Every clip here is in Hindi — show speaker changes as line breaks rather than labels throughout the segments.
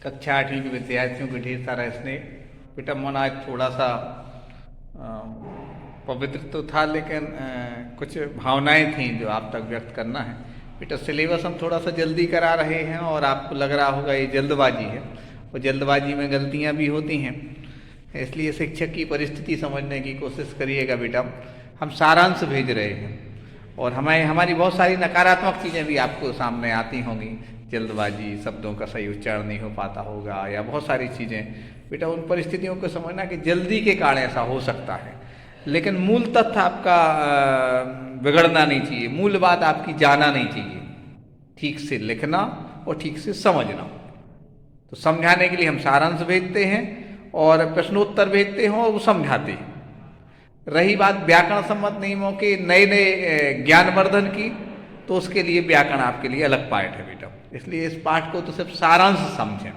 कक्षा 8वीं के विद्यार्थियों को ढेर सारा स्नेह। बेटा मन आज थोड़ा सा पवित्र तो था, लेकिन कुछ भावनाएं थीं जो आप तक व्यक्त करना है। बेटा सिलेबस हम थोड़ा सा जल्दी करा रहे हैं और आपको लग रहा होगा ये जल्दबाजी है, और जल्दबाजी में गलतियां भी होती हैं, इसलिए शिक्षक की परिस्थिति समझने की कोशिश करिएगा। बेटा हम सारांश भेज रहे हैं और हमारी बहुत सारी नकारात्मक चीज़ें भी आपको सामने आती होंगी, जल्दबाजी, शब्दों का सही उच्चारण नहीं हो पाता होगा या बहुत सारी चीज़ें। बेटा उन परिस्थितियों को समझना कि जल्दी के कारण ऐसा हो सकता है, लेकिन मूल तथ्य आपका बिगड़ना नहीं चाहिए, मूल बात आपकी जाना नहीं चाहिए। ठीक से लिखना और ठीक से समझना। तो समझाने के लिए हम सारांश भेजते हैं और प्रश्नोत्तर भेजते हैं और वो समझाते हैं। रही बात व्याकरण सम्मत नियमों के नए नए ज्ञानवर्धन की, तो उसके लिए व्याकरण आपके लिए अलग पाठ है बेटा, इसलिए इस पाठ को तो सिर्फ सारांश समझें।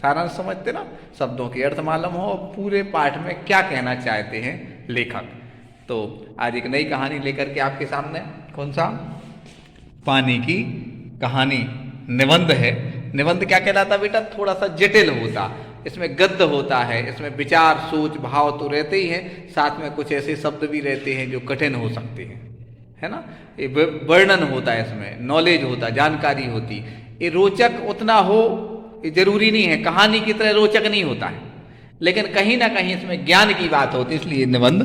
सारांश समझते ना, शब्दों के अर्थ मालूम हो, पूरे पाठ में क्या कहना चाहते हैं लेखक। तो आज एक नई कहानी लेकर के आपके सामने, कौन सा, पानी की कहानी निबंध है। निबंध क्या कहलाता बेटा, थोड़ा सा जटिल होता, इसमें गद्य होता है, इसमें विचार, सोच, भाव तो रहते ही हैं, साथ में कुछ ऐसे शब्द भी रहते हैं जो कठिन हो सकते हैं, है ना। ये वर्णन होता है, इसमें नॉलेज होता, जानकारी होती। ये रोचक उतना हो ये जरूरी नहीं है, कहानी की तरह रोचक नहीं होता है, लेकिन कहीं ना कहीं इसमें ज्ञान की बात होती है, इसलिए निबंध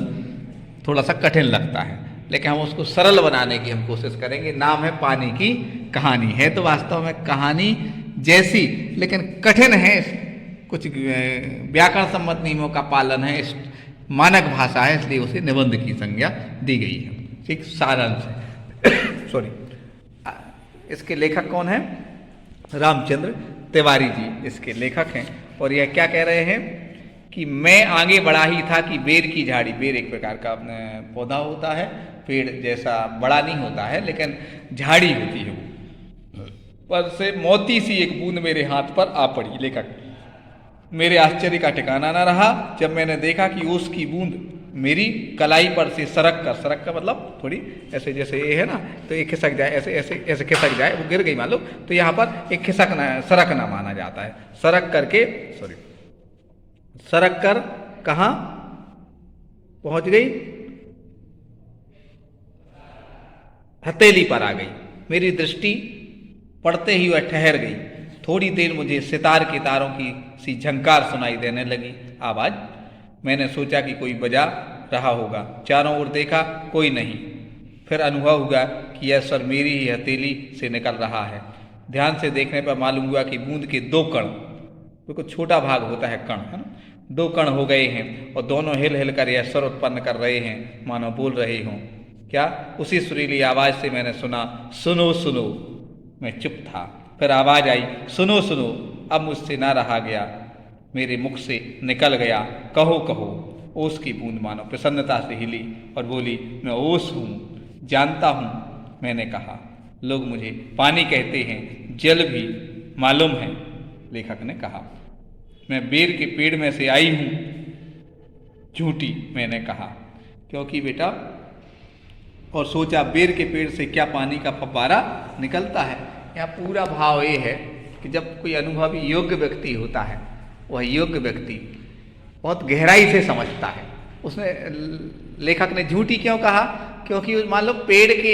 थोड़ा सा कठिन लगता है, लेकिन हम उसको सरल बनाने की हम कोशिश करेंगे। नाम है पानी की कहानी, है तो वास्तव में कहानी जैसी, लेकिन कठिन है, कुछ व्याकरण सम्मत नियमों का पालन है, इस मानक भाषा है, इसलिए उसे निबंध की संज्ञा दी गई है। ठीक, सारांश है। सॉरी, इसके लेखक कौन है, रामचंद्र तिवारी जी इसके लेखक हैं। और यह क्या कह रहे हैं कि मैं आगे बढ़ा ही था कि बेर की झाड़ी, बेर एक प्रकार का पौधा होता है, पेड़ जैसा बड़ा नहीं होता है, लेकिन झाड़ी होती है, पर से मोती सी एक बूंद मेरे हाथ पर आ पड़ी। लेखक, मेरे आश्चर्य का ठिकाना न रहा जब मैंने देखा कि उसकी बूंद मेरी कलाई पर से सरक का मतलब थोड़ी ऐसे, जैसे ये है ना, तो एक खिसक जाए, ऐसे ऐसे ऐसे खिसक जाए, वो गिर गई मान लो, तो यहाँ पर एक सरकना माना जाता है। सरक करके, सॉरी, सरक कर कहाँ पहुंच गई, हथेली पर आ गई। मेरी दृष्टि पड़ते ही वह ठहर गई। थोड़ी देर मुझे सितार के तारों की सी झंकार सुनाई देने लगी आवाज। मैंने सोचा कि कोई बजा रहा होगा, चारों ओर देखा, कोई नहीं। फिर अनुभव हुआ कि यह स्वर मेरी ही हथेली से निकल रहा है। ध्यान से देखने पर मालूम हुआ कि बूंद के दो कण, बिल्कुल छोटा भाग होता है कण, है ना, दो कण हो गए हैं और दोनों हिल हिल कर यह स्वर उत्पन्न कर रहे हैं, मानो बोल रहे हों। क्या, उसी सुरीली आवाज से मैंने सुना, सुनो सुनो। मैं चुप था, फिर आवाज आई, सुनो सुनो। अब मुझसे ना रहा गया, मेरे मुख से निकल गया, कहो कहो। ओस की बूंद मानो प्रसन्नता से हिली और बोली, मैं ओस हूँ, जानता हूँ। मैंने कहा, लोग मुझे पानी कहते हैं, जल भी मालूम है। लेखक ने कहा, मैं बेर के पेड़ में से आई हूँ। झूठी, मैंने कहा, क्योंकि बेटा, और सोचा बेर के पेड़ से क्या पानी का फव्वारा निकलता है। यहाँ पूरा भाव ये है कि जब कोई अनुभवी योग्य व्यक्ति होता है, वह योग्य व्यक्ति बहुत गहराई से समझता है। उसने, लेखक ने झूठी क्यों कहा, क्योंकि मान लो पेड़ के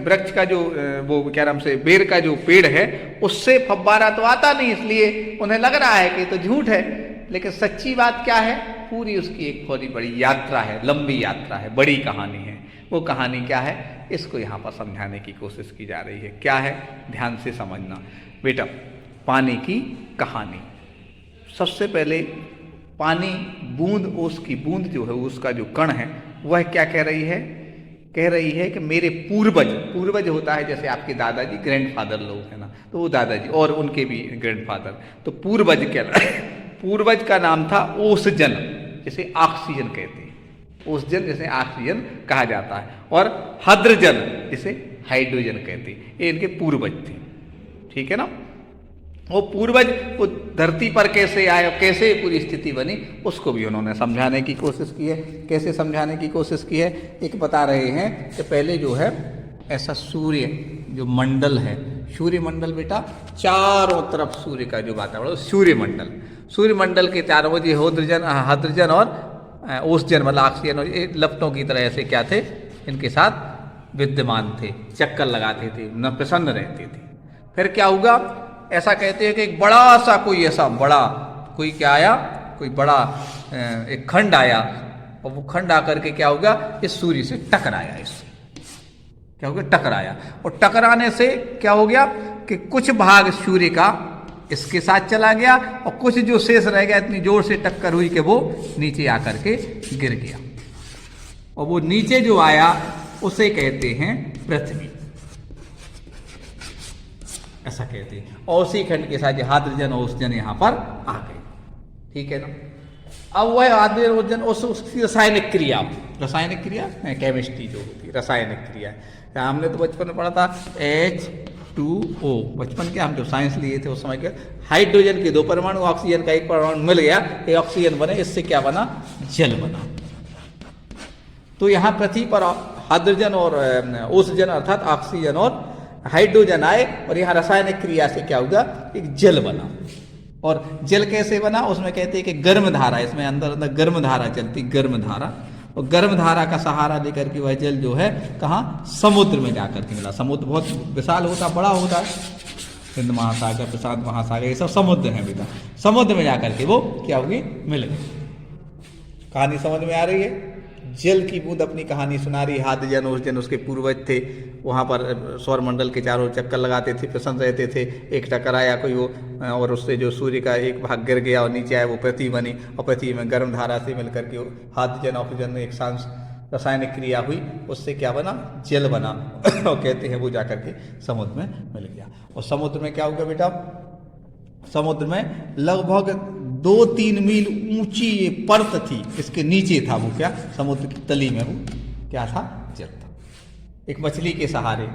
वृक्ष का जो वो क्या नाम से बेर का जो पेड़ है, उससे फव्वारा तो आता नहीं, इसलिए उन्हें लग रहा है कि तो झूठ है। लेकिन सच्ची बात क्या है, पूरी उसकी एक थोड़ी बड़ी यात्रा है, लंबी यात्रा है, बड़ी कहानी है। वो कहानी क्या है, इसको यहाँ पर समझाने की कोशिश की जा रही है। क्या है, ध्यान से समझना बेटा। पानी की कहानी, सबसे पहले पानी बूंद, उसकी बूंद जो है, उसका जो कण है, वह क्या कह रही है, कह रही है कि मेरे पूर्वज होता है, जैसे आपके दादाजी ग्रैंडफादर लोग है ना, तो वो दादाजी और उनके भी ग्रैंडफादर, तो पूर्वज कह पूर्वज का नाम था ओसजन, जैसे ऑक्सीजन कहते हैं, ओसजन जैसे ऑक्सीजन कहा जाता है, और हद्रजन जिसे हाइड्रोजन कहते हैं, ये इनके पूर्वज थे। ठीक है ना। वो पूर्वज वो धरती पर कैसे आए और कैसे पूरी स्थिति बनी, उसको भी उन्होंने समझाने की कोशिश की है। कैसे समझाने की कोशिश की है, एक बता रहे हैं कि पहले जो है ऐसा सूर्य जो मंडल है, सूर्यमंडल बेटा चारों तरफ सूर्य का जो वातावरण, सूर्यमंडल के चारों ओर हाइड्रोजन और ऑक्सीजन मतलब ऑक्सीजन और ये लपटों की तरह ऐसे क्या थे, इनके साथ विद्यमान थे, चक्कर लगाते थे, न प्रसन्न रहते थे। फिर क्या हुआ, ऐसा कहते हैं कि एक बड़ा सा कोई क्या आया, कोई बड़ा एक खंड आया, और वो खंड आकर के क्या होगा, इस सूर्य से टकराया, इससे क्या हो गया, टकराया। और टकराने से क्या हो गया कि कुछ भाग सूर्य का इसके साथ चला गया, और कुछ जो शेष रह गया, इतनी जोर से टक्कर हुई कि वो नीचे आकर के गिर गया। और वो नीचे जो आया उसे कहते हैं पृथ्वी, ऐसा कहते हैं। और उसी खंड के साथ हाइड्रोजन और ऑक्सीजन यहाँ पर आ गए, ठीक है ना। अब वह हाइड्रोजन उसकी रासायनिक क्रिया केमिस्ट्री जो होती है, रासायनिक क्रिया, हमने तो बचपन में पढ़ा था H2O, बचपन के हम जो साइंस लिए थे उस समय के, हाइड्रोजन के 2 परमाणु, ऑक्सीजन का 1 परमाणु मिल गया, ये ऑक्सीजन बने, इससे क्या बना, जल बना। तो यहाँ पृथ्वी पर हाइड्रोजन और ऑक्सीजन अर्थात ऑक्सीजन और हाइड्रोजन आए, और यहाँ रासायनिक क्रिया से क्या होगा, एक जल बना। और जल कैसे बना, उसमें कहते हैं कि गर्म धारा, इसमें अंदर गर्म धारा चलती, गर्म धारा, और गर्म धारा का सहारा लेकर के वह जल जो है कहाँ, समुद्र में जाकर के मिला। समुद्र बहुत विशाल होता, बड़ा होता है, हिंद महासागर, प्रशांत महासागर, ये सब समुद्र हैं बेटा। समुद्र में जाकर के वो क्या होगी, मिल गई। कहानी समझ में आ रही है। जल की बूंद अपनी कहानी सुना रही, हाइड्रोजन ऑक्सीजन उसके पूर्वज थे, वहाँ पर सौरमंडल के चारों चक्कर लगाते थे, प्रसन्न रहते थे। एक टकराया कोई वो, और उससे जो सूर्य का एक भाग गिर गया और नीचे आया, वो पृथ्वी बनी, और पृथ्वी में गर्म धारा से मिलकर के हाइड्रोजन ऑक्सीजन में एक रासायनिक क्रिया हुई, उससे क्या बना, जल बना। और कहते हैं वो जाकर के समुद्र में मिल गया। और समुद्र में क्या होगा बेटा, समुद्र में लगभग 2-3 मील ऊंची ये परत थी, इसके नीचे था वो क्या, समुद्र की तली में वो क्या था, जल था। एक मछली के सहारे,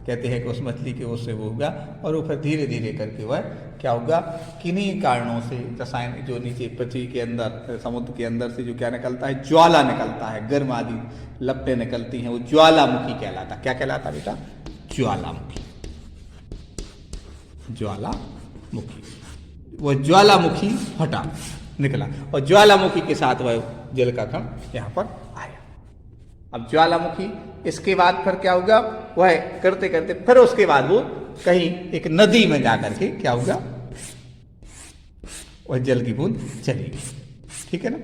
कहते हैं कि उस मछली के उससे वो होगा, और वो फिर धीरे धीरे करके वह क्या होगा, किन्हीं कारणों से रसायन जो नीचे पृथ्वी के अंदर, समुद्र के अंदर से जो क्या निकलता है, ज्वाला निकलता है, गर्म आदि लपटें निकलती हैं, वो ज्वालामुखी कहलाता। क्या कहलाता बेटा, ज्वालामुखी, ज्वालामुखी। वह ज्वालामुखी फटा, निकला, और ज्वालामुखी के साथ वह जल का कण यहाँ पर आया। अब ज्वालामुखी, इसके बाद फिर क्या होगा, वह करते करते फिर उसके बाद वो कहीं एक नदी में जाकर के क्या होगा, वह जल की बूंद चली गई, ठीक है ना,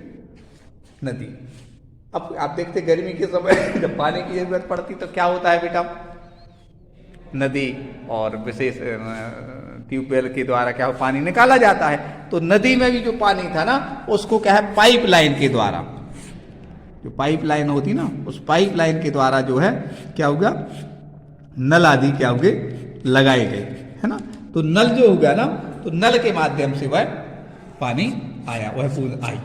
नदी। अब आप देखते गर्मी के समय जब पानी की जरूरत पड़ती तो क्या होता है बेटा, नदी और विशेष ट्यूबवेल के द्वारा क्या हो, पानी निकाला जाता है। तो नदी में भी जो पानी था ना, उसको क्या है, पाइपलाइन के द्वारा, जो पाइपलाइन होती ना, उस पाइपलाइन के द्वारा जो है क्या होगा, नल आदि क्या होंगे, लगाए गए, है ना। तो नल जो होगा ना, तो नल के माध्यम से वह पानी आया, वह बूंद आई।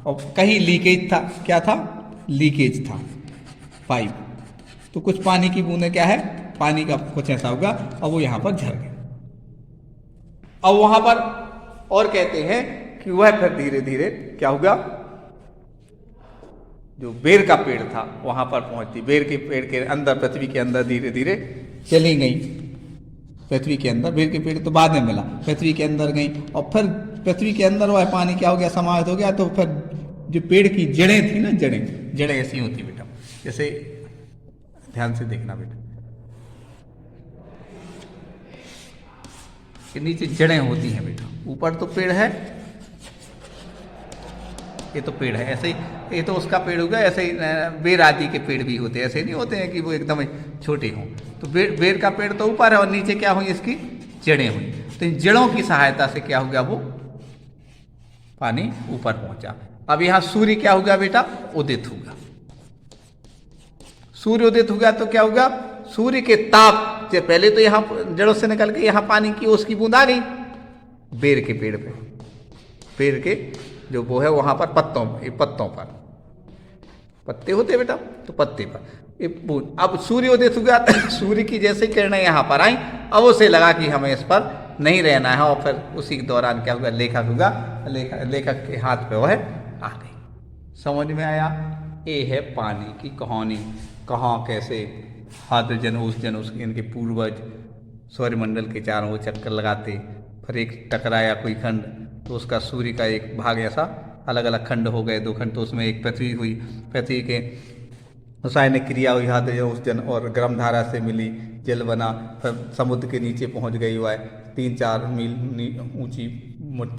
और कहीं लीकेज था, क्या था, लीकेज था पाइप, तो कुछ पानी की बूंदें क्या है, पानी का कुछ ऐसा होगा, और वो यहाँ पर झड़ गया। अब वहां पर और कहते हैं कि वह फिर धीरे धीरे क्या होगा, जो बेर का पेड़ था वहां पर पहुंचती, बेर के पेड़ के अंदर, पृथ्वी के अंदर धीरे धीरे चली गई, पृथ्वी के अंदर। बेर के पेड़ तो बाद में मिला, पृथ्वी के अंदर गई, और फिर पृथ्वी के अंदर वह पानी क्या हो गया, समाहित हो गया। तो फिर जो पेड़ की जड़ें थी ना, जड़ें ऐसी होती बेटा, जैसे ध्यान से देखना बेटा, के नीचे जड़ें होती हैं बेटा, ऊपर तो पेड़ है, ये तो पेड़ है, ऐसे ही ये तो उसका पेड़ होगा, ऐसे ही बेर आदि के पेड़ भी होते हैं, ऐसे नहीं होते हैं कि वो एकदम छोटे हों। तो बेर का पेड़ तो ऊपर है, और नीचे क्या हुई, इसकी जड़ें हुई। तो इन जड़ों की सहायता से क्या हो गया, वो पानी ऊपर पहुंचा। अब यहाँ सूर्य क्या होगा बेटा, उदित होगा। सूर्य उदित होगा तो क्या होगा, सूर्य के ताप से पहले तो यहाँ जड़ों से निकल के यहाँ पानी की उसकी बूंद आ गई बेर के पेड़ पे, पेड़ के जो वो है वहां पर पत्तों पर पत्ते होते बेटा, तो पत्ते पर ये बूंद। अब सूर्य उदित हुआ, सूर्य की जैसे किरणें यहाँ पर आई, अब उसे लगा कि हमें इस पर नहीं रहना है, और फिर उसी के दौरान क्या होगा, लेखक के हाथ पे वह आ गई। समझ में आया, ये है पानी की कहानी, कहाँ कैसे हाइड्रोजन ऑक्सीजन उसके इनके पूर्वज सौरमंडल के चारों ओर चक्कर लगाते, फिर एक टकराया कोई खंड तो उसका सूर्य का एक भाग ऐसा अलग अलग खंड हो गए, 2 खंड, तो उसमें एक पृथ्वी हुई, पृथ्वी के रासायनिक क्रिया हुई हाथ उस जन और गर्म धारा से मिली, जल बना, फिर समुद्र के नीचे पहुंच गई हुआ है 3-4 मील ऊंची,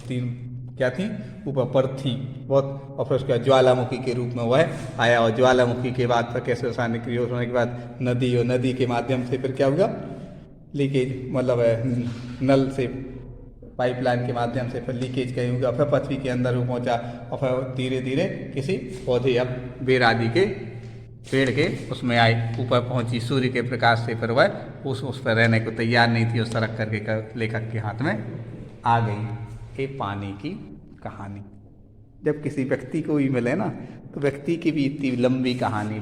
3 क्या थी ऊपर पर थी बहुत, और फिर उसके बाद ज्वालामुखी के रूप में वह आया, और ज्वालामुखी के बाद फिर कैसे रासायनिक क्रिया होने के बाद नदी, और नदी के माध्यम से फिर क्या हुआ लीकेज, मतलब नल से पाइपलाइन के माध्यम से फिर लीकेज कहीं होगा, फिर पृथ्वी के अंदर वो पहुंचा, और फिर धीरे धीरे किसी पौधे या बेर आदि के पेड़ के उसमें आई, ऊपर पहुंची सूर्य के प्रकाश से, फिर वह उस पर रहने को तैयार नहीं थी, उस सड़क करके लेखक के हाथ में आ गई। ये पानी की कहानी जब किसी व्यक्ति को भी मिले ना, तो व्यक्ति की भी इतनी लंबी कहानी